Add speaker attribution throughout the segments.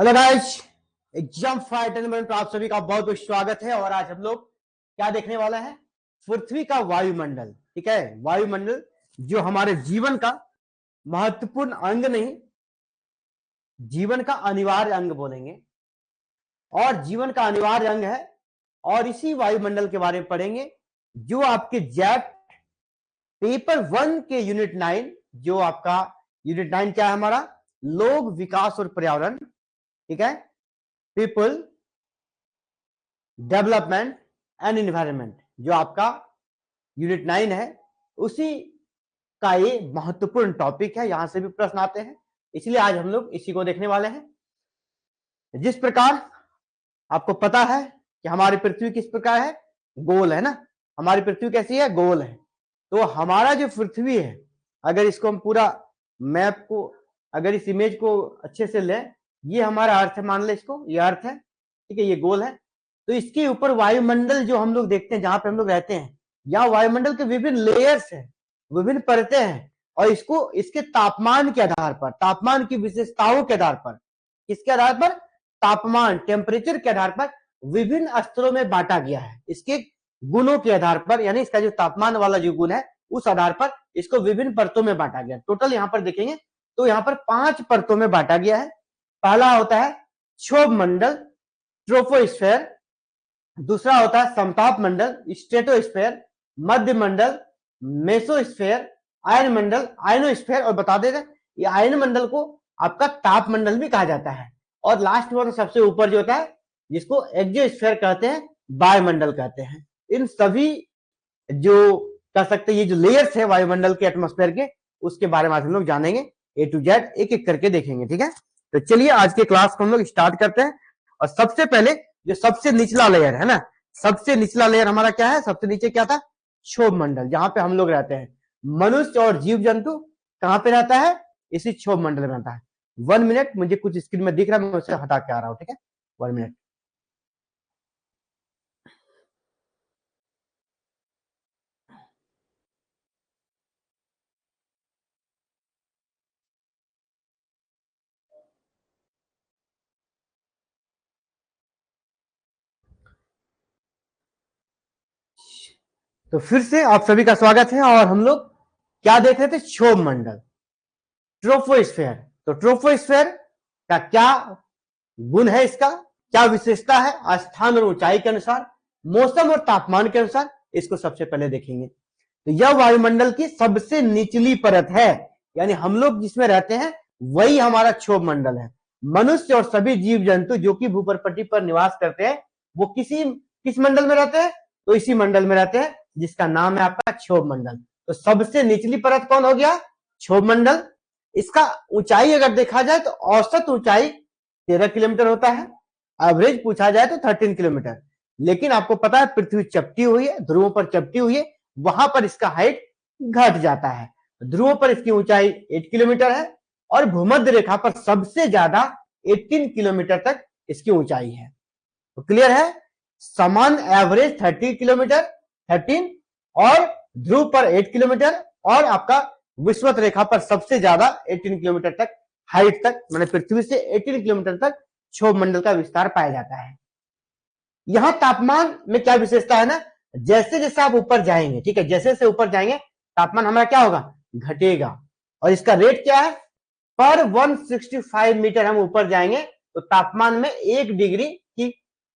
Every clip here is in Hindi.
Speaker 1: हेलो गाइस, एग्जाम फाइटर पर आप सभी का बहुत बहुत स्वागत है। और आज हम लोग क्या देखने वाला है? पृथ्वी का वायुमंडल। ठीक है, वायुमंडल जो हमारे जीवन का महत्वपूर्ण अंग नहीं, जीवन का अनिवार्य अंग बोलेंगे, और जीवन का अनिवार्य अंग है। और इसी वायुमंडल के बारे में पढ़ेंगे जो आपके जैप पेपर 1 के यूनिट 9, जो आपका यूनिट 9 क्या है हमारा? लोग, विकास और पर्यावरण। ठीक है, पीपल, डेवलपमेंट एंड इन्वायरमेंट, जो आपका यूनिट 9 है, उसी का ये महत्वपूर्ण टॉपिक है। यहां से भी प्रश्न आते हैं, इसलिए आज हम लोग इसी को देखने वाले हैं। जिस प्रकार आपको पता है कि हमारी पृथ्वी किस प्रकार है, गोल है ना। हमारी पृथ्वी कैसी है? गोल है। तो हमारा जो पृथ्वी है, अगर इसको हम पूरा मैप को, अगर इस इमेज को अच्छे से लें, ये हमारा अर्थ है, मान ले इसको, ये अर्थ है। ठीक है, ये गोल है। तो इसके ऊपर वायुमंडल जो हम लोग देखते हैं, जहां पे हम लोग रहते हैं, यहाँ वायुमंडल के विभिन्न लेयर्स हैं, विभिन्न परतें हैं। और इसको इसके तापमान के आधार पर, तापमान की विशेषताओं के आधार पर, किसके आधार पर? तापमान, टेम्परेचर के आधार पर विभिन्न स्तरों में बांटा गया है। इसके गुणों के आधार पर, यानी इसका जो तापमान वाला जो गुण है, उस आधार पर इसको विभिन्न परतों में बांटा गया। टोटल यहाँ पर देखेंगे तो यहाँ पर 5 परतों में बांटा गया है। पहला होता है क्षोभ मंडल, ट्रोपोस्फेयर। दूसरा होता है समताप मंडल, स्ट्रेटोस्फेयर। मध्य मंडल, मेसोस्फेयर। आयन मंडल, आयनोस्फेयर। और बता देते हैं, ये आयन मंडल को आपका ताप मंडल भी कहा जाता है। और लास्ट में सबसे ऊपर जो होता है, जिसको एक्सोस्फेयर कहते हैं, वायुमंडल कहते हैं। इन सभी जो कह सकते हैं, ये जो लेयर्स है वायुमंडल के, एटमॉस्फेयर के, उसके बारे में आज हम लोग जानेंगे। ए टू जेड एक एक करके देखेंगे। ठीक है, तो चलिए आज के क्लास को हम लोग स्टार्ट करते हैं। और सबसे पहले जो सबसे निचला लेयर है ना, सबसे निचला लेयर हमारा क्या है? सबसे नीचे क्या था? क्षोभ मंडल, जहां पे हम लोग रहते हैं। मनुष्य और जीव जंतु कहां पे रहता है? इसी क्षोभ मंडल में रहता है। 1 मिनट, मुझे कुछ स्क्रीन में दिख रहा है, मैं उसे हटा के आ रहा हूं। ठीक है, 1 मिनट। तो फिर से आप सभी का स्वागत है। और हम लोग क्या देख रहे थे? क्षोभ मंडल, ट्रोपोस्फेयर। तो ट्रोपोस्फेयर का क्या गुण है, इसका क्या विशेषता है? स्थान और ऊंचाई के अनुसार, मौसम और तापमान के अनुसार, इसको सबसे पहले देखेंगे। तो यह वायुमंडल की सबसे निचली परत है, यानी हम लोग जिसमें रहते हैं वही हमारा क्षोभ मंडल है। मनुष्य और सभी जीव जंतु जो कि भूपरपट्टी पर निवास करते हैं, वो किस मंडल में रहते हैं? तो इसी मंडल में रहते हैं, जिसका नाम है आपका क्षोभ मंडल। तो सबसे निचली परत कौन हो गया? क्षोभ मंडल। इसका ऊंचाई अगर देखा जाए तो औसत ऊंचाई 13 किलोमीटर होता है। एवरेज पूछा जाए तो 13 किलोमीटर। लेकिन आपको पता है पृथ्वी चपटी हुई है, ध्रुवों पर चपटी हुई है, वहां पर इसका हाइट घट जाता है। ध्रुवों पर इसकी ऊंचाई 8 किलोमीटर है, और भूमध्य रेखा पर सबसे ज्यादा 18 किलोमीटर तक इसकी ऊंचाई है। तो क्लियर है, समान एवरेज 30 किलोमीटर, 13, और ध्रुव पर 8 किलोमीटर, और आपका विषुवत रेखा पर सबसे ज्यादा 18 किलोमीटर तक हाइट तक, मैंने पृथ्वी से 18 किलोमीटर तक क्षोभ मंडल का विस्तार पाया जाता है। यहां तापमान में क्या विशेषता है ना, जैसे जैसे आप ऊपर जाएंगे, ठीक है, जैसे जैसे ऊपर जाएंगे तापमान हमारा क्या होगा? घटेगा। और इसका रेट क्या है? पर 165 मीटर हम ऊपर जाएंगे तो तापमान में 1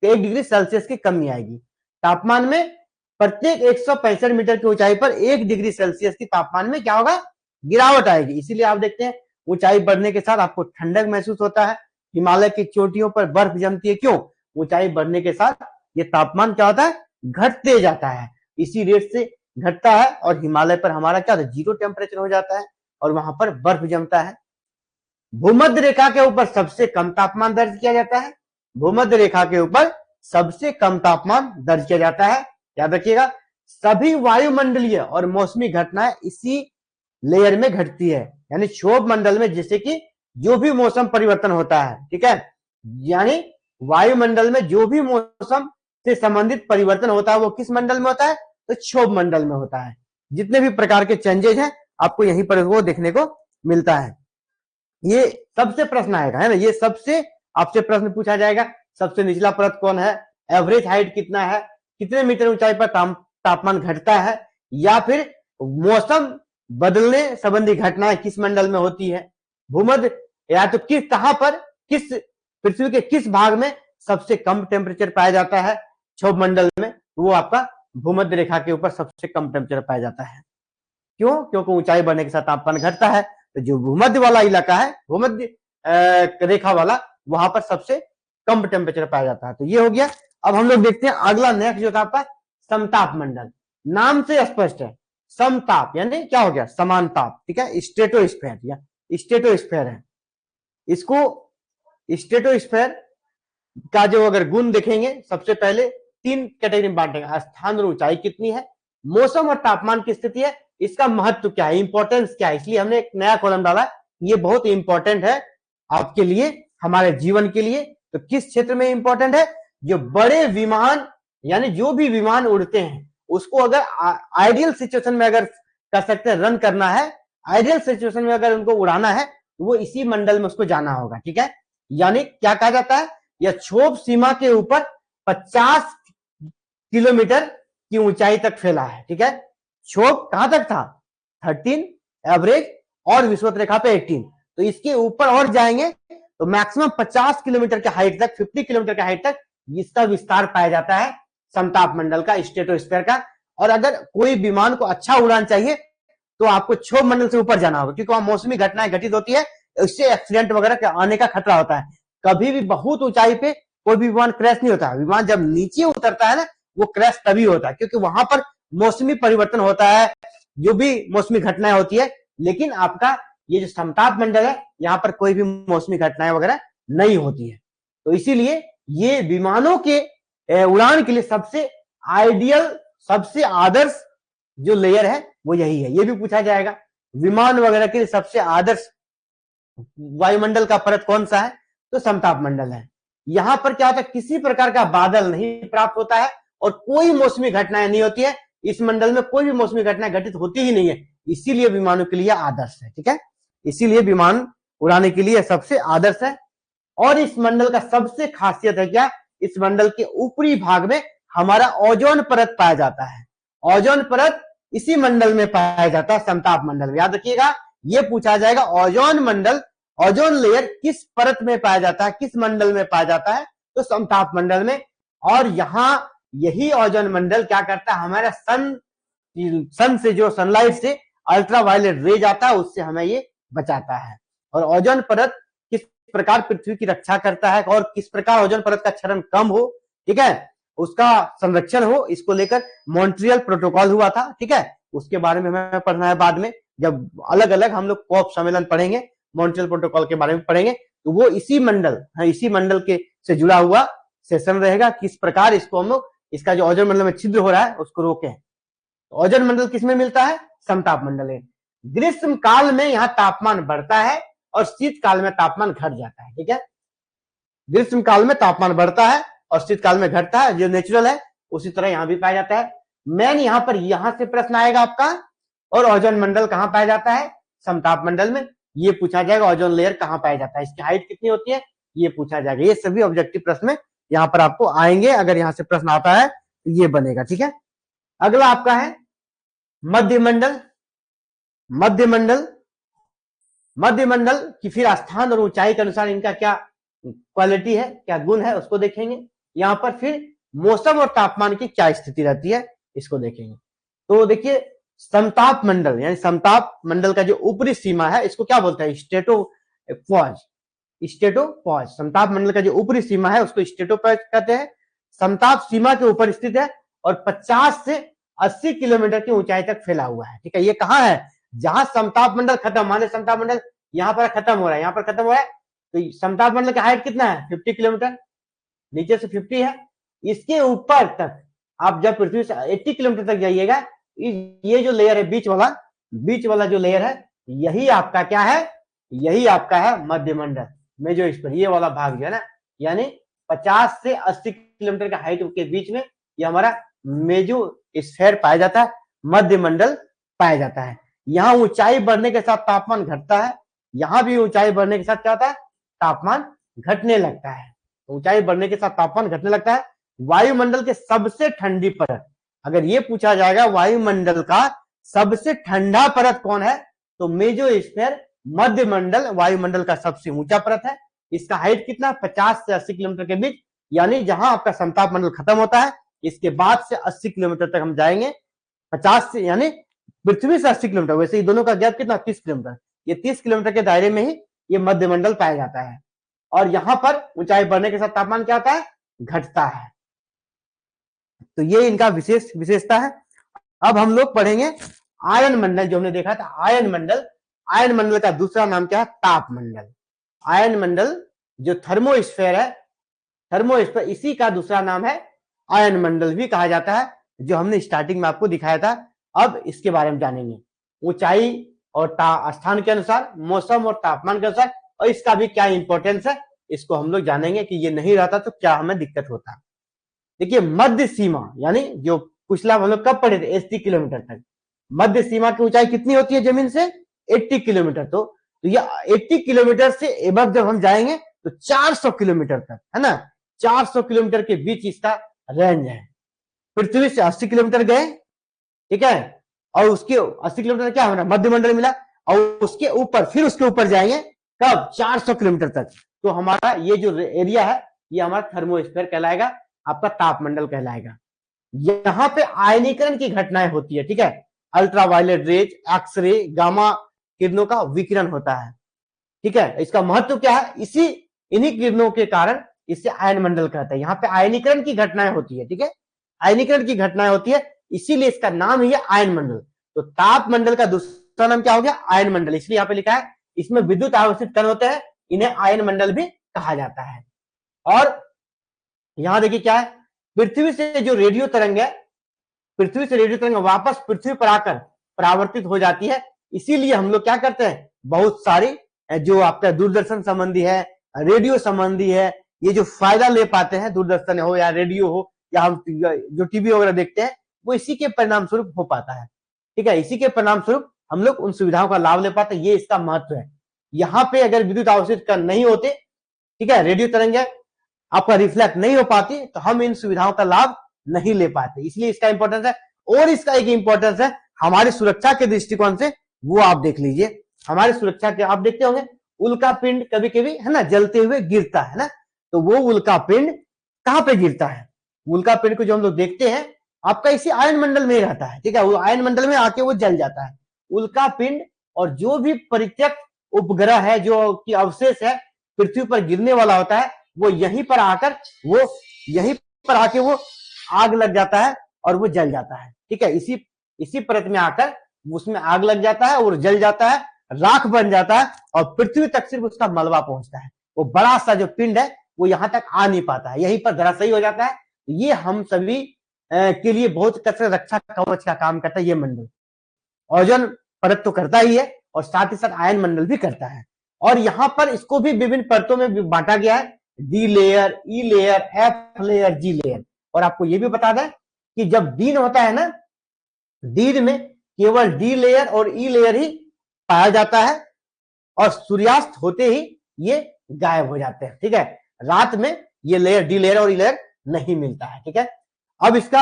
Speaker 1: डिग्री सेल्सियस की कमी आएगी। तापमान में प्रत्येक 165 मीटर की ऊंचाई पर 1 डिग्री सेल्सियस की तापमान में क्या होगा? गिरावट आएगी। इसीलिए आप देखते हैं ऊंचाई बढ़ने के साथ आपको ठंडक महसूस होता है। हिमालय की चोटियों पर बर्फ जमती है, क्यों? ऊंचाई बढ़ने के साथ ये तापमान क्या होता है? घटते जाता है। इसी रेट से घटता है, और हिमालय पर हमारा क्या होता है? 0 टेम्परेचर हो जाता है, और वहां पर बर्फ जमता है। भूमध्य रेखा के ऊपर सबसे कम तापमान दर्ज किया जाता है। भूमध्य रेखा के ऊपर सबसे कम तापमान दर्ज किया जाता है। याद रखिएगा, सभी वायुमंडलीय और मौसमी घटनाएं इसी लेयर में घटती है, यानी क्षोभ मंडल में, जैसे कि जो भी मौसम परिवर्तन होता है, ठीक है, यानी वायुमंडल में जो भी मौसम से संबंधित परिवर्तन होता है वो किस मंडल में होता है? तो क्षोभ मंडल में होता है। जितने भी प्रकार के चेंजेज हैं आपको यहीं पर वो देखने को मिलता है। ये सबसे प्रश्न आएगा, है ना, ये सबसे आपसे प्रश्न पूछा जाएगा सबसे निचला परत कौन है, एवरेज हाइट कितना है, कितने मीटर ऊंचाई पर तापमान घटता है, या फिर मौसम बदलने संबंधी घटनाएं किस मंडल में होती है, भूमध्य या तो किस कहां पर किस पृथ्वी के किस भाग में सबसे कम टेम्परेचर पाया जाता है क्षोभ मंडल में, वो आपका भूमध्य रेखा के ऊपर सबसे कम टेम्परेचर पाया जाता है। क्यों? क्योंकि ऊंचाई बढ़ने के साथ तापमान घटता है, तो जो भूमध्य वाला इलाका है, भूमध्य रेखा वाला, वहां पर सबसे कम टेम्परेचर पाया जाता है। तो ये हो गया। अब हम लोग देखते हैं अगला नेक्स्ट जो था आपका समताप मंडल। नाम से स्पष्ट है, समताप यानी क्या हो गया, समान ताप, ठीक है, स्ट्रेटोस्फेयर या स्ट्रेटोस्फेयर है। इसको स्ट्रेटोस्फेयर का जो अगर गुण देखेंगे, सबसे पहले 3 कैटेगरी में बांटेंगे, स्थान और ऊंचाई कितनी है, मौसम और तापमान की स्थिति है, इसका महत्व क्या है, इंपॉर्टेंस क्या है, इसलिए हमने एक नया कॉलम डाला। ये बहुत इंपॉर्टेंट है आपके लिए, हमारे जीवन के लिए। तो किस क्षेत्र में इंपॉर्टेंट है, जो बड़े विमान यानी जो भी विमान उड़ते हैं उसको अगर आइडियल सिचुएशन में अगर कर सकते हैं, रन करना है, आइडियल सिचुएशन में अगर उनको उड़ाना है तो वो इसी मंडल में उसको जाना होगा, ठीक है। यानी क्या कहा जाता है, यह क्षोभ सीमा के ऊपर 50 किलोमीटर की ऊंचाई तक फैला है, ठीक है। क्षोभ कहां तक था, 13 एवरेज और विषुवत रेखा पे 18, तो इसके ऊपर और जाएंगे तो मैक्सिमम 50 किलोमीटर के हाइट तक, 50 किलोमीटर के हाइट तक इसका विस्तार पाया जाता है समताप मंडल का, स्ट्रेटोस्फीयर का। और अगर कोई विमान को अच्छा उड़ान चाहिए तो आपको क्षोभ मंडल से ऊपर जाना होगा, क्योंकि वहां मौसमी घटनाएं घटित होती है, इससे एक्सीडेंट वगैरह आने का खतरा होता है। कभी भी बहुत ऊंचाई पे कोई भी विमान क्रैश नहीं होता है, विमान जब नीचे उतरता है ना, वो क्रैश तभी होता है क्योंकि वहां पर मौसमी परिवर्तन होता है, जो भी मौसमी घटनाएं होती है। लेकिन आपका ये जो समताप मंडल है, यहाँ पर कोई भी मौसमी घटनाएं वगैरह नहीं होती है। तो इसीलिए ये विमानों के उड़ान के लिए सबसे आइडियल, सबसे आदर्श जो लेयर है वो यही है। ये भी पूछा जाएगा, विमान वगैरह के लिए सबसे आदर्श वायुमंडल का परत कौन सा है, तो समताप मंडल है। यहां पर क्या होता है, किसी प्रकार का बादल नहीं प्राप्त होता है और कोई मौसमी घटनाएं नहीं होती है, इस मंडल में कोई भी मौसमी घटनाएं घटित होती ही नहीं है, इसीलिए विमानों के लिए आदर्श है, ठीक है। इसीलिए विमान उड़ाने के लिए सबसे आदर्श है। और इस मंडल का सबसे खासियत है क्या, इस मंडल के ऊपरी भाग में हमारा ओजोन परत पाया जाता है। ओजोन परत इसी मंडल में पाया जाता है, समताप मंडल में। याद रखिएगा, ये पूछा जाएगा ओजोन मंडल, ओजोन लेयर किस परत में पाया जाता है, किस मंडल में पाया जाता है, तो समताप मंडल में। और यहां यही ओजोन मंडल क्या करता है, हमारा सन से, जो सनलाइट से अल्ट्रा वायलेट रेज आता है, उससे हमें ये बचाता है। और ओजोन परत किस प्रकार पृथ्वी की रक्षा करता है और किस प्रकार ओजोन परत का क्षरण कम हो, ठीक है, उसका संरक्षण हो, इसको लेकर मॉन्ट्रियल प्रोटोकॉल हुआ था, ठीक है। उसके बारे में हमें पढ़ना है बाद में, जब अलग अलग हम लोग कॉप सम्मेलन पढ़ेंगे, मॉन्ट्रियल प्रोटोकॉल के बारे में पढ़ेंगे, तो वो इसी मंडल, इसी मंडल के से जुड़ा हुआ सेशन रहेगा, किस प्रकार इसको हम लोग, इसका जो ओजोन मंडल में छिद्र हो रहा है उसको रोके। ओजोन मंडल किसमें मिलता है, समताप मंडल है। ग्रीष्म काल में यहाँ तापमान बढ़ता है और शीत काल में तापमान घट जाता है, ठीक है। ग्रीष्म काल में तापमान बढ़ता है और शीत काल में घटता है, जो नेचुरल है उसी तरह यहाँ भी पाया जाता है। मेन यहाँ पर यहां से प्रश्न आएगा आपका, और ओजोन मंडल कहाँ पाया जाता है, समताप मंडल में। ये पूछा जाएगा ओजोन लेयर कहाँ पाया जाता है, इसकी हाइट कितनी होती है, ये पूछा जाएगा। ये सभी ऑब्जेक्टिव प्रश्न यहाँ पर आपको आएंगे, अगर यहाँ से प्रश्न आता है तो ये बनेगा, ठीक है। अगला आपका है मध्यमंडल। मध्यमंडल, मध्यमंडल की फिर स्थान और ऊंचाई के अनुसार इनका क्या क्वालिटी है, क्या गुण है, उसको देखेंगे। यहाँ पर फिर मौसम और तापमान की क्या स्थिति रहती है, इसको देखेंगे। तो देखिए, समताप मंडल यानी समताप मंडल का जो ऊपरी सीमा है, इसको क्या बोलते हैं, स्ट्रेटोपॉज। स्ट्रेटोपॉज, समताप मंडल का जो ऊपरी सीमा है उसको स्ट्रेटोपॉज कहते हैं। समताप सीमा के ऊपर स्थित है और 50 से 80 किलोमीटर की ऊंचाई तक फैला हुआ है, ठीक है। ये कहाँ है, जहां समताप मंडल खत्म, माने समताप मंडल यहाँ पर खत्म हो रहा है, यहाँ पर खत्म हो रहा है, तो समताप मंडल की हाइट कितना है, 50 किलोमीटर, नीचे से 50 है। इसके ऊपर तक आप जब पृथ्वी से 80 किलोमीटर तक जाइएगा, ये जो लेयर है बीच वाला जो लेयर है, यही आपका क्या है, यही आपका है मध्यमंडल में, जो इस पर ये वाला भाग जो है ना, यानी 50 से 80 किलोमीटर का हाइट के बीच में ये हमारा मेजो स्फीयर पाया जाता है, मध्यमंडल पाया जाता है। यहाँ ऊंचाई बढ़ने के साथ तापमान घटता है, यहाँ भी ऊंचाई बढ़ने के साथ क्या होता है, तापमान घटने लगता है। तो ऊंचाई बढ़ने के साथ तापमान घटने लगता है। वायुमंडल के सबसे ठंडी परत, अगर ये पूछा जाएगा वायुमंडल का सबसे ठंडा परत कौन है, तो मेसोस्फीयर मध्य मंडल वायुमंडल का सबसे ऊंचा परत है। इसका हाइट कितना, 50 से 80 किलोमीटर के बीच, यानी जहां आपका समताप मंडल खत्म होता है इसके बाद से 80 किलोमीटर तक हम जाएंगे। 50 से यानी पृथ्वी से 80 किलोमीटर, वैसे ही दोनों का गैप कितना, 30 किलोमीटर। ये 30 किलोमीटर के दायरे में ही ये मध्य मंडल पाया जाता है। और यहां पर ऊंचाई बढ़ने के साथ तापमान क्या होता है, घटता है। तो ये इनका विशेषता है। अब हम लोग पढ़ेंगे आयन मंडल, जो हमने देखा था आयन मंडल। आयन मंडल का दूसरा नाम क्या है, ताप मंडल। आयन मंडल जो थर्मोस्फेयर है, थर्मोस्फेयर इसी का दूसरा नाम है आयन मंडल भी कहा जाता है, जो हमने स्टार्टिंग में आपको दिखाया था। अब इसके बारे में जानेंगे, ऊंचाई और स्थान के अनुसार, मौसम और तापमान के अनुसार, और इसका भी क्या इंपॉर्टेंस है, इसको हम लोग जानेंगे कि ये नहीं रहता तो क्या हमें दिक्कत होता। देखिए मध्य सीमा, यानी जो पिछला हम लोग कब पढ़े थे, 80 किलोमीटर तक। मध्य सीमा की ऊंचाई कितनी होती है जमीन से, 80 किलोमीटर। तो ये 80 किलोमीटर से एबव जब हम जाएंगे तो 400 किलोमीटर तक, है ना, 400 किलोमीटर के बीच इसका रेंज है। पृथ्वी से 80 किलोमीटर गए, ठीक है, और उसके 80 किलोमीटर क्या होना, मध्य मंडल मिला, और उसके ऊपर फिर उसके ऊपर जाएंगे कब, 400 किलोमीटर तक। तो हमारा ये जो एरिया है ये हमारा थर्मोस्फीयर कहलाएगा, आपका तापमंडल कहलाएगा। यहां पे आयनीकरण की घटनाएं होती है, ठीक है, अल्ट्रावायलेट रेज, एक्सरे, गामा किरणों का विकिरण होता है, ठीक है। इसका महत्व क्या है, इन्हीं किरणों के कारण इसे आयन मंडल कहते हैं। यहाँ पे आयनीकरण की घटनाएं होती है, ठीक है, आयनीकरण की घटनाएं होती है, इसीलिए इसका नाम ही है आयन मंडल। तो ताप मंडल का दूसरा नाम क्या हो गया, आयन मंडल, इसलिए यहाँ पे लिखा है। इसमें विद्युत आवेशित कण होते हैं, इन्हें आयन मंडल भी कहा जाता है। और यहां देखिए क्या है, पृथ्वी से जो रेडियो तरंग है, पृथ्वी से रेडियो तरंग वापस पृथ्वी पर आकर परावर्तित हो जाती है। इसीलिए हम लोग क्या करते हैं, बहुत सारी जो आपका दूरदर्शन संबंधी है, रेडियो संबंधी है, ये जो फायदा ले पाते हैं, दूरदर्शन हो या रेडियो हो या हम जो टीवी वगैरह देखते हैं, वो इसी के परिणाम स्वरूप हो पाता है, ठीक है। इसी के परिणाम स्वरूप हम लोग उन सुविधाओं का लाभ ले पाते हैं, ये इसका महत्व है। यहाँ पे अगर विद्युत आवेशित कण नहीं होते, ठीक है, रेडियो तरंग आपका रिफ्लेक्ट नहीं हो पाती, तो हम इन सुविधाओं का लाभ नहीं ले पाते, इसलिए इसका इंपॉर्टेंस है। और इसका एक इंपॉर्टेंस है हमारी सुरक्षा के दृष्टिकोण से, वो आप देख लीजिए। हमारी सुरक्षा के आप देखते होंगे उल्का पिंड कभी कभी, है ना, जलते हुए गिरता है ना, तो वो उल्का पिंड कहां पे गिरता है, उल्का पिंड को जो हम लोग देखते हैं आपका इसी आयन मंडल में ही रहता है, ठीक है, वो आयन मंडल में आके वो जल जाता है उल्का पिंड। और जो भी परित्यक्त उपग्रह है, जो कि अवशेष है पृथ्वी पर गिरने वाला होता है, वो यहीं पर आकर वो आग लग जाता है और वो जल जाता है, ठीक है। इसी परत में आकर उसमें आग लग जाता है और जल जाता है, राख बन जाता है, और पृथ्वी तक सिर्फ उसका मलबा पहुंचता है। वो बड़ा सा जो पिंड है वो यहां तक आ नहीं पाता है, यहीं पर धराशायी हो जाता है। ये हम सभी के लिए बहुत रक्षा कवच का काम करता है ये मंडल। ओजोन परत तो करता ही है, और साथ ही साथ आयन मंडल भी करता है। और यहाँ पर इसको भी विभिन्न परतों में बांटा गया है, डी लेयर, ई लेयर, एफ लेयर, जी लेयर। और आपको ये भी बता दें कि जब दिन होता है ना, दिन में केवल डी लेयर और ई लेयर ही पाया जाता है, और सूर्यास्त होते ही ये गायब हो जाते हैं, ठीक है। रात में ये लेयर, डी लेयर और ई लेयर नहीं मिलता है, ठीक है। अब इसका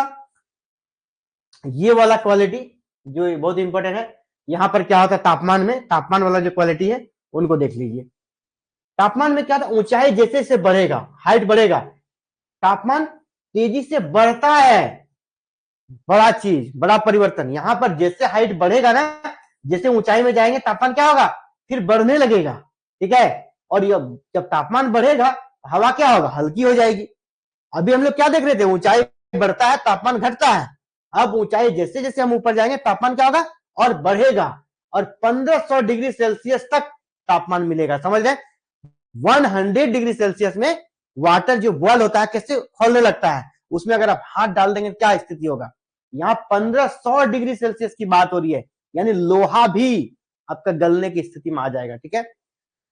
Speaker 1: ये वाला क्वालिटी जो बहुत इंपॉर्टेंट है, यहां पर क्या होता है तापमान में, तापमान वाला जो क्वालिटी है उनको देख लीजिए। तापमान में क्या था, ऊंचाई जैसे जैसे बढ़ेगा, हाइट बढ़ेगा, तापमान तेजी से बढ़ता है। बड़ा चीज, बड़ा परिवर्तन, यहां पर जैसे हाइट बढ़ेगा ना, जैसे ऊंचाई में जाएंगे तापमान क्या होगा, फिर बढ़ने लगेगा, ठीक है। और जब तापमान बढ़ेगा हवा क्या होगा, हल्की हो जाएगी। अभी हम लोग क्या देख रहे थे, ऊंचाई बढ़ता है तापमान घटता है। अब ऊंचाई जैसे जैसे हम ऊपर जाएंगे तापमान क्या होगा, और बढ़ेगा, और 1500 डिग्री सेल्सियस तक तापमान मिलेगा, समझ रहे हैं। 100 डिग्री सेल्सियस में वाटर जो बॉयल होता है कैसे खोलने लगता है, उसमें अगर आप हाथ डाल देंगे क्या स्थिति होगा। यहाँ 1500 डिग्री सेल्सियस की बात हो रही है, यानी लोहा भी आपका गलने की स्थिति में आ जाएगा, ठीक है।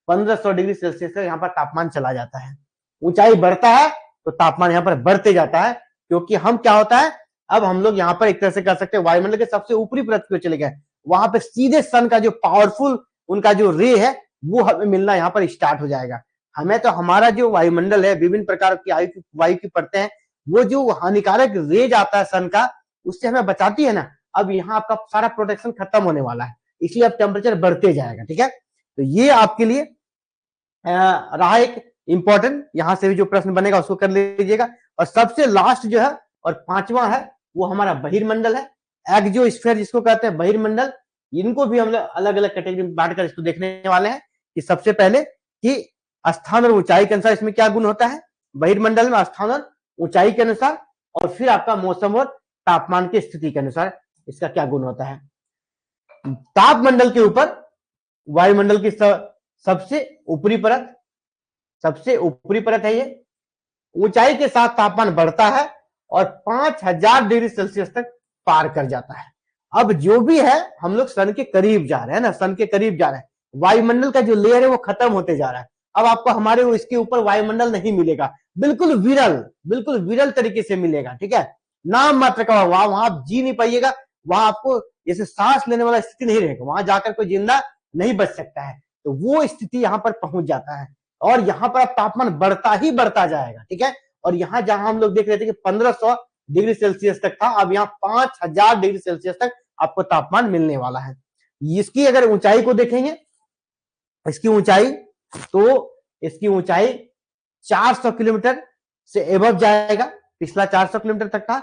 Speaker 1: 1500 डिग्री सेल्सियस से यहाँ पर तापमान चला जाता है। ऊंचाई बढ़ता है तो तापमान यहाँ पर बढ़ते जाता है, क्योंकि हम क्या होता है, अब हम लोग यहाँ पर एक तरह से कर सकते हैं, वायुमंडल के सबसे ऊपरी परत पे चले गए, वहां पे सीधे सन का जो पावरफुल उनका जो रे है वो हमें मिलना यहाँ पर स्टार्ट हो जाएगा। हमें तो हमारा जो वायुमंडल है, विभिन्न प्रकार की वायु की परतें हैं, वो जो हानिकारक रेज आता है सन का, उससे हमें बचाती है ना। अब यहाँ आपका सारा प्रोटेक्शन खत्म होने वाला है, इसलिए अब टेम्परेचर बढ़ते जाएगा। ठीक है, तो ये आपके लिए रहा एक इंपॉर्टेंट, यहां से भी जो प्रश्न बनेगा उसको कर लीजिएगा। और सबसे लास्ट जो है और पांचवा है वो हमारा बहिर्मंडल है, एक्जियोस्फीयर जिसको कहते हैं, बहिर्मंडल। इनको भी हम लोग अलग अलग कैटेगरी में बांटकर इसको देखने वाले हैं कि सबसे पहले कि स्थान और ऊंचाई के अनुसार इसमें क्या गुण होता है बहिर्मंडल में, स्थान और ऊंचाई के अनुसार, और फिर आपका मौसम और तापमान की स्थिति के अनुसार इसका क्या गुण होता है। तापमंडल के ऊपर वायुमंडल की सबसे ऊपरी परत है ये। ऊंचाई के साथ तापमान बढ़ता है और 5000 डिग्री सेल्सियस तक पार कर जाता है। अब जो भी है हम लोग सन के करीब जा रहे हैं ना, सन के करीब जा रहे हैं, वायुमंडल का जो लेयर है वो खत्म होते जा रहा है। अब आपको हमारे वो इसके ऊपर वायुमंडल नहीं मिलेगा, बिल्कुल विरल तरीके से मिलेगा। ठीक है, नाम मात्र का वहां आप जी नहीं पाइएगा, वहां आपको जैसे सांस लेने वाला स्थिति नहीं रहेगा, वहां जाकर कोई जिंदा नहीं बच सकता है। तो वो स्थिति यहाँ पर पहुंच जाता है और यहाँ पर तापमान बढ़ता ही बढ़ता जाएगा। ठीक है, और यहाँ जहां हम लोग देख रहे थे कि 1500 डिग्री सेल्सियस तक था, अब यहाँ 5000 डिग्री सेल्सियस तक आपको तापमान मिलने वाला है। इसकी अगर ऊंचाई को देखेंगे, इसकी ऊंचाई 400 किलोमीटर से एबव जाएगा, पिछला 400 किलोमीटर तक था,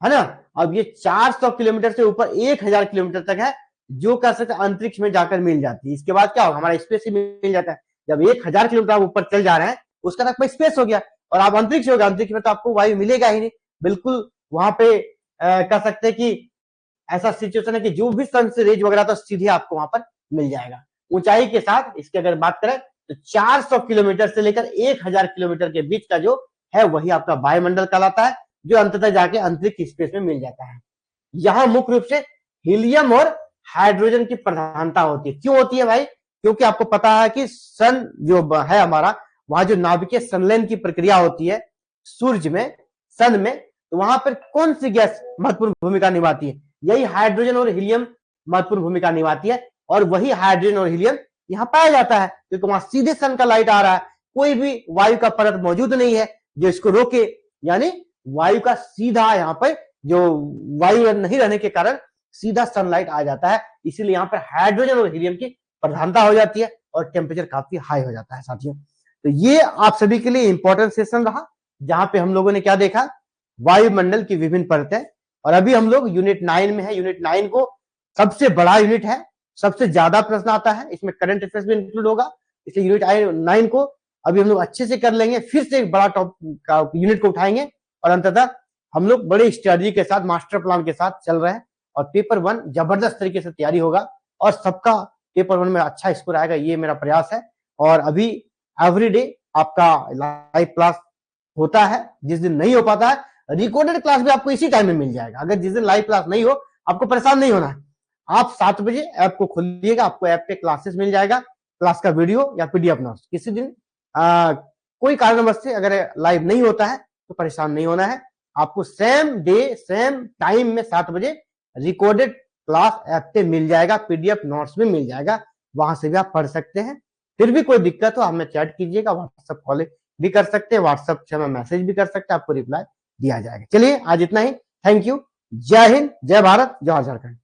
Speaker 1: है ना। अब ये 400 किलोमीटर से ऊपर 1000 किलोमीटर तक है, जो कह सकते अंतरिक्ष में जाकर मिल जाती है। इसके बाद क्या होगा, हमारा स्पेस ही मिल जाता है। जब 1000 किलोमीटर आप ऊपर चल जा रहे हैं, उसका तक स्पेस हो गया और आप अंतरिक्ष होगा, अंतरिक्ष में तो आपको वायु मिलेगा ही नहीं, बिल्कुल वहां पे कह सकते हैं कि ऐसा सिचुएशन है कि जो भी सन से रेज वगैरह तो सीधे आपको वहां पर मिल जाएगा। ऊंचाई के साथ इसकी अगर बात करें तो 400 किलोमीटर से लेकर 1000 किलोमीटर के बीच का जो है वही आपका वायुमंडल कहलाता है, जो अंततः जाके अंतरिक्ष स्पेस में मिल जाता है। यहां मुख्य रूप से हीलियम और हाइड्रोजन की प्रधानता होती है। क्यों होती है भाई, क्योंकि आपको पता है कि सन जो है हमारा, वहां जो नाभिकीय संलयन की प्रक्रिया होती है सूर्य में, सन में, तो वहां पर कौन सी गैस महत्वपूर्ण भूमिका निभाती है, यही हाइड्रोजन और हीलियम महत्वपूर्ण भूमिका निभाती है। और वही हाइड्रोजन और हीलियम यहाँ पाया जाता है क्योंकि वहां सीधे सन का लाइट आ रहा है, कोई भी वायु का परत मौजूद नहीं है जो इसको रोके, यानी वायु का सीधा यहाँ पर जो वायु नहीं रहने के कारण सीधा सनलाइट आ जाता है, इसीलिए यहाँ पर हाइड्रोजन और हीलियम की प्रधानता हो जाती है और टेम्परेचर काफी हाई हो जाता है साथियों। तो ये आप सभी के लिए इंपॉर्टेंट सेशन रहा, जहां पे हम लोगों ने क्या देखा, वायुमंडल की विभिन्न परतें। और अभी हम लोग यूनिट 9 में है। यूनिट 9 को सबसे बड़ा यूनिट है, सबसे ज्यादा प्रश्न आता है, इसमें करंट अफेयर्स भी इंक्लूड होगा, इसलिए यूनिट 9 को अभी हम लोग अच्छे से कर लेंगे, फिर से एक बड़ा टॉप यूनिट को उठाएंगे और अंततः हम लोग बड़े स्ट्रेटजी के साथ, मास्टर प्लान के साथ चल रहे हैं और पेपर 1 जबरदस्त तरीके से तैयारी होगा और सबका पेपर 1 में अच्छा स्कोर आएगा, ये मेरा प्रयास है। और अभी एवरीडे आपका लाइव क्लास होता है, जिस दिन नहीं हो पाता है रिकॉर्डेड क्लास भी आपको इसी टाइम में मिल जाएगा। अगर जिस दिन लाइव क्लास नहीं हो, आपको परेशान नहीं होना है, आप 7 बजे ऐप को खोलिएगा, आपको ऐप पे क्लासेस मिल जाएगा, क्लास का वीडियो या पीडीएफ नोट्स। किसी दिन कोई कारणवश से अगर लाइव नहीं होता है तो परेशान नहीं होना है, आपको सेम डे सेम टाइम में 7 बजे रिकॉर्डेड क्लास ऐप पे मिल जाएगा, पीडीएफ नोट्स भी मिल जाएगा, वहां से भी आप पढ़ सकते हैं। फिर भी कोई दिक्कत हो हमें चैट कीजिएगा, व्हाट्सएप कॉल भी कर सकते हैं, व्हाट्सएप से हमें मैसेज भी कर सकते हैं, आपको रिप्लाई दिया जाएगा। चलिए आज इतना ही, थैंक यू, जय हिंद, जय भारत, जय झारखंड।